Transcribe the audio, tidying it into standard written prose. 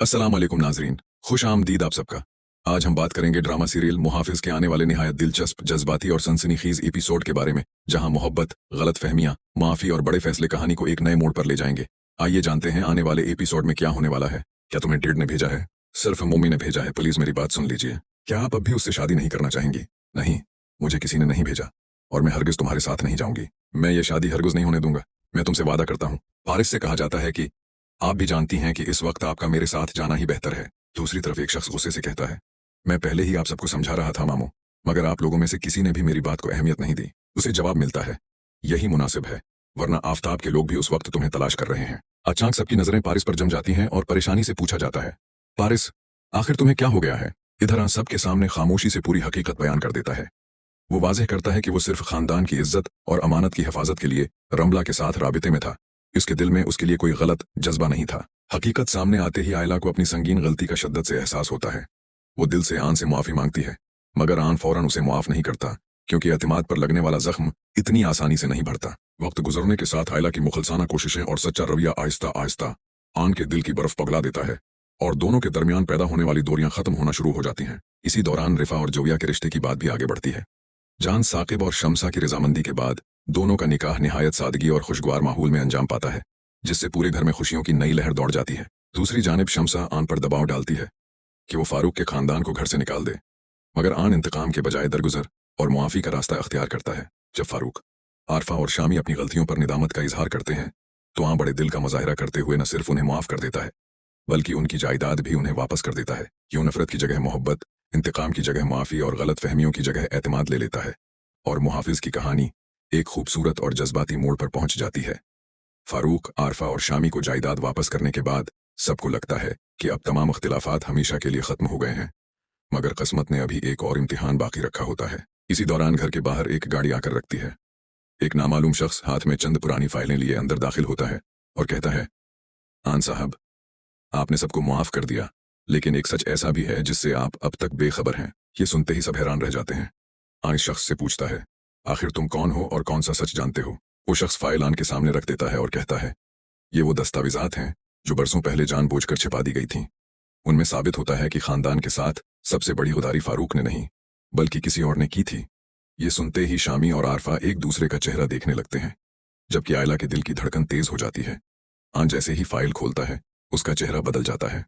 अस्सलाम वालेकुम नाजरीन, खुश आमदीद आप सबका। आज हम बात करेंगे ड्रामा सीरियल मुहाफिज के आने वाले निहायत दिलचस्प, जज्बाती और सनसनीखेज एपिसोड के बारे में, जहां मोहब्बत, गलत फहमियां, माफी और बड़े फैसले कहानी को एक नए मोड़ पर ले जाएंगे। आइए जानते हैं आने वाले एपिसोड में क्या होने वाला है। क्या तुम्हें डेड ने भेजा है? सिर्फ मोमी ने भेजा है। प्लीज मेरी बात सुन लीजिए। क्या आप अब भी उससे शादी नहीं करना चाहेंगी? नहीं, मुझे किसी ने नहीं भेजा और मैं हरगिज तुम्हारे साथ नहीं जाऊंगी। मैं ये शादी हरगिज नहीं होने दूंगा। मैं तुमसे वादा करता हूँ। फारिस से कहा जाता है कि आप भी जानती हैं कि इस वक्त आपका मेरे साथ जाना ही बेहतर है। दूसरी तरफ एक शख्स गुस्से से कहता है, मैं पहले ही आप सबको समझा रहा था मामू, मगर आप लोगों में से किसी ने भी मेरी बात को अहमियत नहीं दी। उसे जवाब मिलता है, यही मुनासिब है, वरना आफताब के लोग भी उस वक्त तुम्हें तलाश कर रहे हैं। अचानक सबकी नजरें पारिस पर जम जाती हैं और परेशानी से पूछा जाता है, पारिस, आखिर तुम्हें क्या हो गया है? इधर सबके सामने खामोशी से पूरी हकीकत बयान कर देता है। वो वाज़ेह करता है कि वो सिर्फ खानदान की इज्जत और अमानत की हिफाजत के लिए रमला के साथ राबिते में था। इसके दिल में उसके लिए कोई गलत जज्बा नहीं था। हकीकत सामने आते ही आयला को अपनी संगीन गलती का शिद्दत से एहसास होता है। वो दिल से आन से मुआफ़ी मांगती है, मगर आन फौरन उसे मुआफ नहीं करता, क्योंकि एतमाद पर लगने वाला जख्म इतनी आसानी से नहीं भरता। वक्त गुजरने के साथ आयला की मुखलसाना कोशिशें और सच्चा रवैया आहिस्ता आहिस्ता आन के दिल की बर्फ पगला देता है और दोनों के दरमियान पैदा होने वाली दूरियां खत्म होना शुरू हो जाती हैं। इसी दौरान रिफा और जोया के रिश्ते की बात भी आगे बढ़ती है। जान साकिब और शमसा की रजामंदी के बाद दोनों का निकाह निहायत सादगी और खुशगवार माहौल में अंजाम पाता है, जिससे पूरे घर में खुशियों की नई लहर दौड़ जाती है। दूसरी जानिब शमसा आन पर दबाव डालती है कि वो फारूक के खानदान को घर से निकाल दे, मगर आन इंतकाम के बजाय दरगुजर और मुआफ़ी का रास्ता अख्तियार करता है। जब फारूक, आरफा और शामी अपनी गलतियों पर निदामत का इजहार करते हैं, तो आन बड़े दिल का मुजाहिरा करते हुए न सिर्फ उन्हें माफ़ कर देता है, बल्कि उनकी जायदाद भी उन्हें वापस कर देता है। यूं नफरत की जगह मोहब्बत, इंतकाम की जगह माफ़ी और गलत फहमियों की जगह एतमाद ले लेता है, और मुहाफिज की कहानी एक खूबसूरत और जज्बाती मोड़ पर पहुंच जाती है। फारूक, आरफा और शामी को जायदाद वापस करने के बाद सबको लगता है कि अब तमाम इख्तिलाफात हमेशा के लिए खत्म हो गए हैं, मगर किस्मत ने अभी एक और इम्तिहान बाकी रखा होता है। इसी दौरान घर के बाहर एक गाड़ी आकर रखती है। एक नामालूम शख्स हाथ में चंद पुरानी फाइलें लिए अंदर दाखिल होता है और कहता है, आन साहब, आपने सबको मुआफ कर दिया, लेकिन एक सच ऐसा भी है जिससे आप अब तक बेखबर हैं। ये सुनते ही सब हैरान रह जाते हैं। आन इस शख्स से पूछता है, आखिर तुम कौन हो और कौन सा सच जानते हो? वो शख्स फाइल आन के सामने रख देता है और कहता है, ये वो दस्तावेजात हैं जो बरसों पहले जानबूझकर छिपा दी गई थीं। उनमें साबित होता है कि खानदान के साथ सबसे बड़ी गुदारी फारूक ने नहीं, बल्कि किसी और ने की थी। ये सुनते ही शामी और आरफा एक दूसरे का चेहरा देखने लगते हैं, जबकि आयला के दिल की धड़कन तेज हो जाती है। आन जैसे ही फाइल खोलता है, उसका चेहरा बदल जाता है।